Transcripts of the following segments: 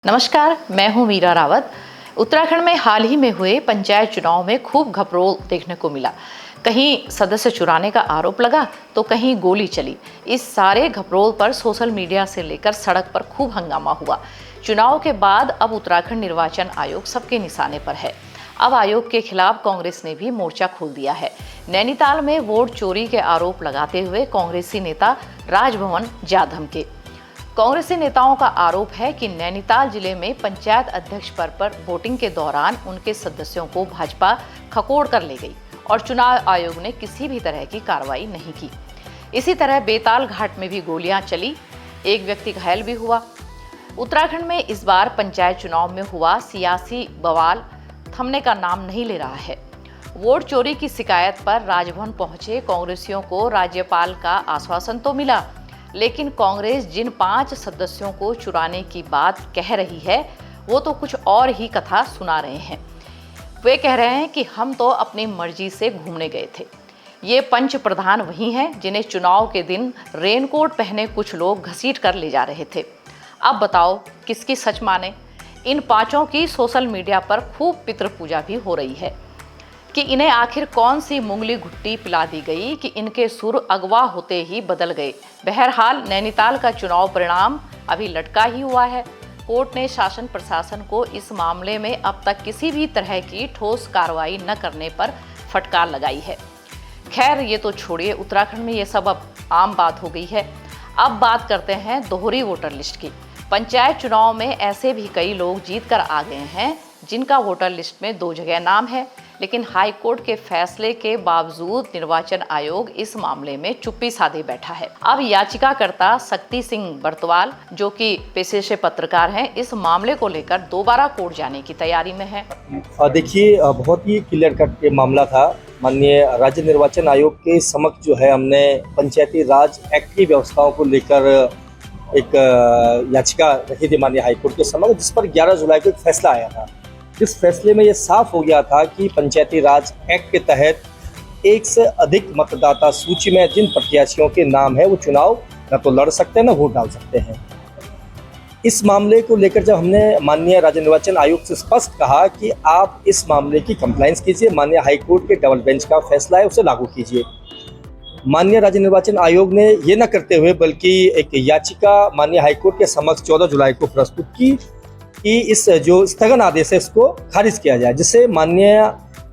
नमस्कार, मैं हूं मीरा रावत। उत्तराखंड में हाल ही में हुए पंचायत चुनाव में खूब घपरोल देखने को मिला। कहीं सदस्य चुराने का आरोप लगा तो कहीं गोली चली। इस सारे घपरोल पर सोशल मीडिया से लेकर सड़क पर खूब हंगामा हुआ। चुनाव के बाद अब उत्तराखंड निर्वाचन आयोग सबके निशाने पर है। अब आयोग के खिलाफ कांग्रेस ने भी मोर्चा खोल दिया है। नैनीताल में वोट चोरी के आरोप लगाते हुए कांग्रेसी नेता राजभवन जा धमके। कांग्रेसी नेताओं का आरोप है कि नैनीताल जिले में पंचायत अध्यक्ष पद पर वोटिंग के दौरान उनके सदस्यों को भाजपा खकोड़ कर ले गई और चुनाव आयोग ने किसी भी तरह की कार्रवाई नहीं की। इसी तरह बेताल घाट में भी गोलियां चली, एक व्यक्ति घायल भी हुआ। उत्तराखंड में इस बार पंचायत चुनाव में हुआ सियासी बवाल थमने का नाम नहीं ले रहा है। वोट चोरी की शिकायत पर राजभवन पहुंचे कांग्रेसियों को राज्यपाल का आश्वासन तो मिला, लेकिन कांग्रेस जिन 5 सदस्यों को चुराने की बात कह रही है वो तो कुछ और ही कथा सुना रहे हैं। वे कह रहे हैं कि हम तो अपनी मर्जी से घूमने गए थे। ये पंच प्रधान वही हैं जिन्हें चुनाव के दिन रेनकोट पहने कुछ लोग घसीट कर ले जा रहे थे। अब बताओ किसकी सच माने। इन 5 की सोशल मीडिया पर खूब पितृ पूजा भी हो रही है कि इन्हें आखिर कौन सी मुंगली घुट्टी पिला दी गई कि इनके सुर अगवा होते ही बदल गए। बहरहाल नैनीताल का चुनाव परिणाम अभी लटका ही हुआ है। कोर्ट ने शासन प्रशासन को इस मामले में अब तक किसी भी तरह की ठोस कार्रवाई न करने पर फटकार लगाई है। खैर ये तो छोड़िए, उत्तराखंड में ये सब अब आम बात हो गई है। अब बात करते हैं दोहरी वोटर लिस्ट की। पंचायत चुनाव में ऐसे भी कई लोग जीत कर आ गए हैं जिनका वोटर लिस्ट में 2 जगह नाम है, लेकिन हाई कोर्ट के फैसले के बावजूद निर्वाचन आयोग इस मामले में चुप्पी साधे बैठा है। अब याचिकाकर्ता शक्ति सिंह बर्तवाल, जो कि पेशे से पत्रकार हैं, इस मामले को लेकर दोबारा कोर्ट जाने की तैयारी में है। देखिए, बहुत ही क्लियर कट मामला था। माननीय राज्य निर्वाचन आयोग के समक्ष जो है हमने पंचायती राज एक्ट की व्यवस्थाओं को लेकर एक याचिका रखी थी माननीय हाईकोर्ट के समक्ष, जिस पर 11 जुलाई को एक फैसला आया था। इस फैसले में ये साफ हो गया था कि पंचायती राज एक्ट के तहत एक से अधिक मतदाता सूची में जिन प्रत्याशियों के नाम है वो चुनाव न तो लड़ सकते हैं न वोट डाल सकते हैं। इस मामले को लेकर जब हमने माननीय राज्य निर्वाचन आयोग से स्पष्ट कहा कि आप इस मामले की कंप्लायंस कीजिए, माननीय हाईकोर्ट के डबल बेंच का फैसला है उसे लागू कीजिए। माननीय राज्य निर्वाचन आयोग ने ये न करते हुए बल्कि एक याचिका माननीय हाईकोर्ट के समक्ष 14 जुलाई को प्रस्तुत की कि इस जो स्थगन आदेश है इसको खारिज किया जाए, जिससे माननीय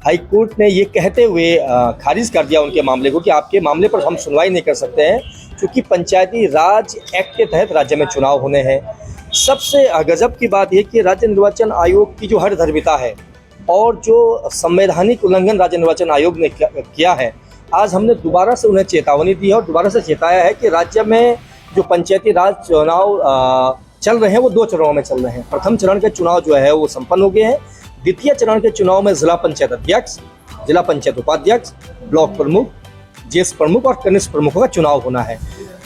हाईकोर्ट ने ये कहते हुए खारिज कर दिया उनके मामले को कि आपके मामले पर हम सुनवाई नहीं कर सकते हैं, क्योंकि पंचायती राज एक्ट के तहत राज्य में चुनाव होने हैं। सबसे गजब की बात यह कि राज्य निर्वाचन आयोग की जो हरधर्मिता है और जो संवैधानिक उल्लंघन राज्य निर्वाचन आयोग ने किया है, आज हमने दोबारा से उन्हें चेतावनी दी है और दोबारा से चेताया है कि राज्य में जो पंचायती राज चुनाव चल रहे हैं वो 2 चरणों में चल रहे हैं। प्रथम चरण के चुनाव जो है वो संपन्न हो गए हैं। द्वितीय चरण के चुनाव में जिला पंचायत अध्यक्ष, जिला पंचायत उपाध्यक्ष, ब्लॉक प्रमुख, जेस प्रमुख और कनिष्ठ प्रमुखों का चुनाव होना है।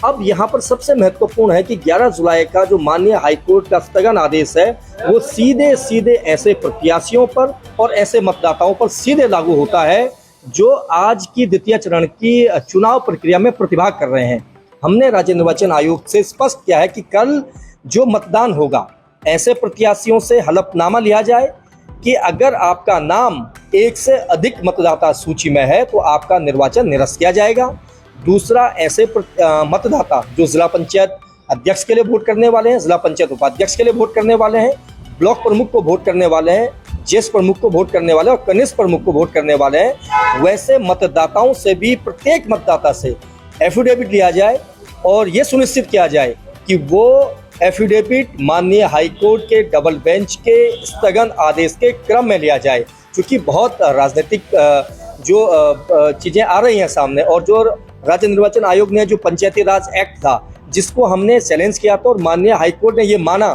अब यहाँ पर सबसे महत्वपूर्ण है कि 11 जुलाई का जो माननीय हाईकोर्ट का स्थगन आदेश है वो सीधे सीधे ऐसे प्रत्याशियों पर और ऐसे मतदाताओं पर सीधे लागू होता है जो आज की द्वितीय चरण की चुनाव प्रक्रिया में प्रतिभाग कर रहे हैं। हमने राज्य निर्वाचन आयोग से स्पष्ट किया है कि कल जो मतदान होगा ऐसे प्रत्याशियों से हलफनामा लिया जाए कि अगर आपका नाम एक से अधिक मतदाता सूची में है तो आपका निर्वाचन निरस्त किया जाएगा। दूसरा, ऐसे मतदाता जो जिला पंचायत अध्यक्ष के लिए वोट करने वाले हैं, जिला पंचायत उपाध्यक्ष के लिए वोट करने वाले हैं, ब्लॉक प्रमुख को वोट करने वाले हैं, जेस प्रमुख को वोट करने वाले और कनिष्ठ प्रमुख को वोट करने वाले हैं, वैसे मतदाताओं से भी प्रत्येक मतदाता से एफिडेविट लिया जाए और ये सुनिश्चित किया जाए कि वो एफिडेविट माननीय हाईकोर्ट के डबल बेंच के स्थगन आदेश के क्रम में लिया जाए, क्योंकि बहुत राजनीतिक जो चीज़ें आ रही हैं सामने। और जो राज्य निर्वाचन आयोग ने जो पंचायती राज एक्ट था जिसको हमने चैलेंज किया था और माननीय हाईकोर्ट ने ये माना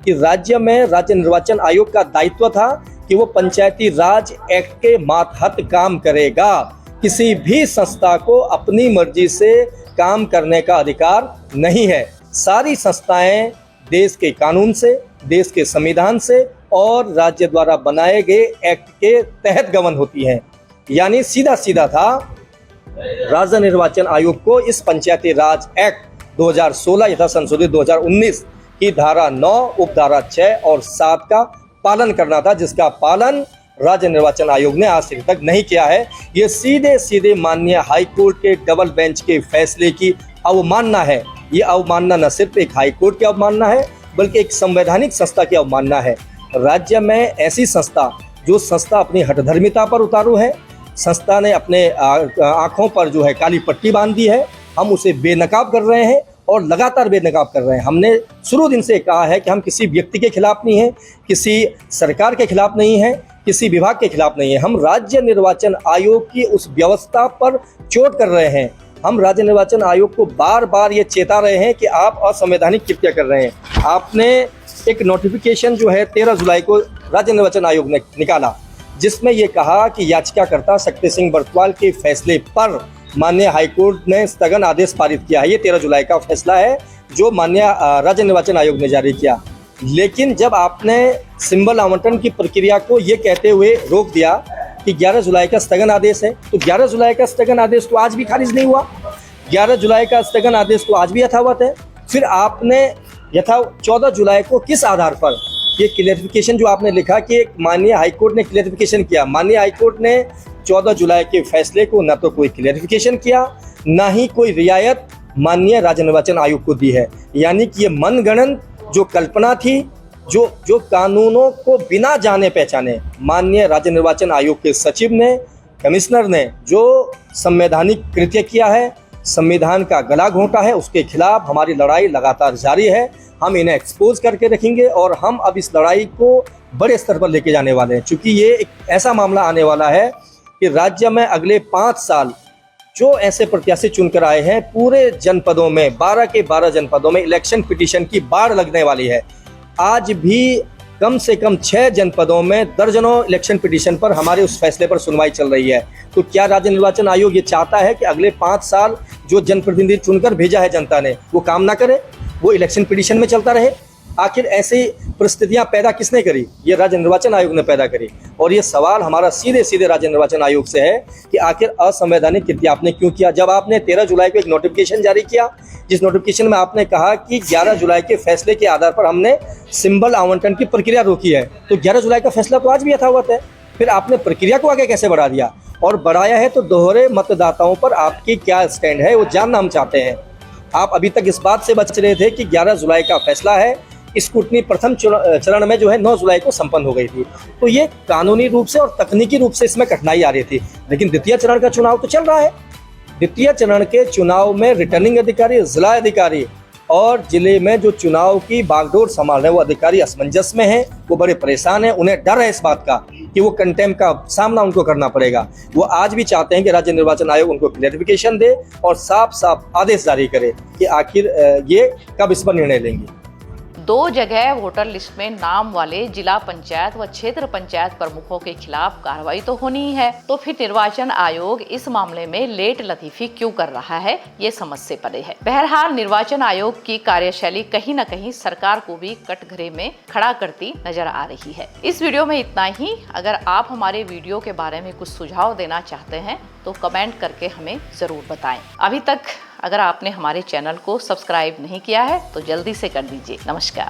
कि राज्य में राज्य निर्वाचन आयोग का दायित्व था कि वो पंचायती राज एक्ट के मातहत काम करेगा। किसी भी संस्था को अपनी मर्जी से काम करने का अधिकार नहीं है। सारी संस्थाएं देश के कानून से, देश के संविधान से और राज्य द्वारा बनाए गए एक्ट के तहत गवर्न होती हैं। यानी सीधा सीधा था राज्य निर्वाचन आयोग को इस पंचायती राज एक्ट 2016 यथा संशोधित 2019 कि धारा 9, उपधारा 6 और 7 का पालन करना था, जिसका पालन राज्य निर्वाचन आयोग ने आज तक नहीं किया है। ये सीधे सीधे माननीय हाई कोर्ट के डबल बेंच के फैसले की अवमानना है। ये अवमानना न सिर्फ एक हाई कोर्ट की अवमानना है, बल्कि एक संवैधानिक संस्था की अवमानना है। राज्य में ऐसी संस्था, जो संस्था अपनी हठधर्मिता पर उतारू है, संस्था ने अपने आंखों पर जो है काली पट्टी बांध दी है, हम उसे बेनकाब कर रहे हैं और लगातार बेनकाब कर रहे हैं। हमने शुरू दिन से कहा है कि हम किसी व्यक्ति के खिलाफ नहीं हैं, किसी सरकार के खिलाफ नहीं हैं, किसी विभाग के खिलाफ नहीं है। हम राज्य निर्वाचन आयोग की उस व्यवस्था पर चोट कर रहे हैं। हम राज्य निर्वाचन आयोग को बार बार ये चेता रहे हैं कि आप असंवैधानिक कृत्य कर रहे हैं। आपने एक नोटिफिकेशन जो है 13 जुलाई को राज्य निर्वाचन आयोग ने निकाला, जिसमें ये कहा कि याचिकाकर्ता शक्ति सिंह बरतवाल के फैसले पर माननीय हाईकोर्ट ने स्थगन आदेश पारित किया है। ये 13 जुलाई का फैसला है जो माननीय राज्य निर्वाचन आयोग ने जारी किया। लेकिन जब आपने सिंबल आवंटन की प्रक्रिया को ये कहते हुए रोक दिया कि 11 जुलाई का स्थगन आदेश है, तो 11 जुलाई का स्थगन आदेश तो आज भी खारिज नहीं हुआ। 11 जुलाई का स्थगन आदेश तो आज भी यथावत है। फिर आपने 14 जुलाई को किस आधार पर ये क्लियरिफिकेशन जो आपने लिखा कि माननीय हाईकोर्ट ने क्लियरिफिकेशन किया, माननीय हाईकोर्ट ने 14 जुलाई के फैसले को न तो कोई क्लियरिफिकेशन किया, ना ही कोई रियायत माननीय राज्य निर्वाचन आयोग को दी है। यानी कि ये मनगढ़ंत जो कल्पना थी, जो कानूनों को बिना जाने पहचाने माननीय राज्य निर्वाचन आयोग के सचिव ने, कमिश्नर ने जो संवैधानिक कृत्य किया है, संविधान का गला घोंटा है, उसके खिलाफ हमारी लड़ाई लगातार जारी है। हम इन्हें एक्सपोज करके रखेंगे और हम अब इस लड़ाई को बड़े स्तर पर लेके जाने वाले हैं, क्योंकि ये एक ऐसा मामला आने वाला है कि राज्य में अगले 5 साल जो ऐसे प्रत्याशी चुनकर आए हैं, पूरे जनपदों में 12 के 12 जनपदों में इलेक्शन पिटीशन की बाढ़ लगने वाली है। आज भी कम से कम 6 जनपदों में दर्जनों इलेक्शन पिटीशन पर हमारे उस फैसले पर सुनवाई चल रही है। तो क्या राज्य निर्वाचन आयोग ये चाहता है कि अगले 5 साल जो जनप्रतिनिधि चुनकर भेजा है जनता ने, वो काम ना करे, वो इलेक्शन पिटीशन में चलता रहे? आखिर ऐसी परिस्थितियां पैदा किसने करी? ये राज्य निर्वाचन आयोग ने पैदा करी। और ये सवाल हमारा सीधे सीधे राज्य निर्वाचन आयोग से है कि आखिर असंवैधानिक कृत्य आपने क्यों किया। जब आपने 13 जुलाई को एक नोटिफिकेशन जारी किया, जिस नोटिफिकेशन में आपने कहा कि 11 जुलाई के फैसले के आधार पर हमने सिंबल आवंटन की प्रक्रिया रोकी है, तो 11 जुलाई का फैसला तो आज भी यथावत है। फिर आपने प्रक्रिया को आगे कैसे बढ़ा दिया? और बढ़ाया है तो दोहरे मतदाताओं पर आपकी क्या स्टैंड है, वो जानना हम चाहते हैं। आप अभी तक इस बात से बच रहे थे कि 11 जुलाई का फैसला है, स्क्रूटनी प्रथम चरण में जो है 9 जुलाई को संपन्न हो गई थी। तो ये कानूनी रूप से और तकनीकी रूप से इसमें कठिनाई आ रही थी। लेकिन द्वितीय चरण का चुनाव तो चल रहा है। द्वितीय चरण के चुनाव में रिटर्निंग अधिकारी, जिला अधिकारी और जिले में जो चुनाव की बागडोर संभाल रहे हैं वो अधिकारी असमंजस में हैं, वो बड़े परेशान हैं। उन्हें डर है इस बात का कि वो कंटेम्प्ट का सामना उनको करना पड़ेगा। वो आज भी चाहते हैं कि राज्य निर्वाचन आयोग उनको क्लैरिफिकेशन दे और साफ साफ आदेश जारी करे कि आखिर ये कब इस पर निर्णय लेंगे। 2 जगह वोटर लिस्ट में नाम वाले जिला पंचायत व क्षेत्र पंचायत प्रमुखों के खिलाफ कार्रवाई तो होनी ही है, तो फिर निर्वाचन आयोग इस मामले में लेट लतीफी क्यों कर रहा है, ये समझ से परे है। बहरहाल निर्वाचन आयोग की कार्यशैली कहीं न कहीं सरकार को भी कटघरे में खड़ा करती नजर आ रही है। इस वीडियो में इतना ही। अगर आप हमारे वीडियो के बारे में कुछ सुझाव देना चाहते हैं तो कमेंट करके हमें जरूर बताएं। अभी तक अगर आपने हमारे चैनल को सब्सक्राइब नहीं किया है तो जल्दी से कर दीजिए। नमस्कार।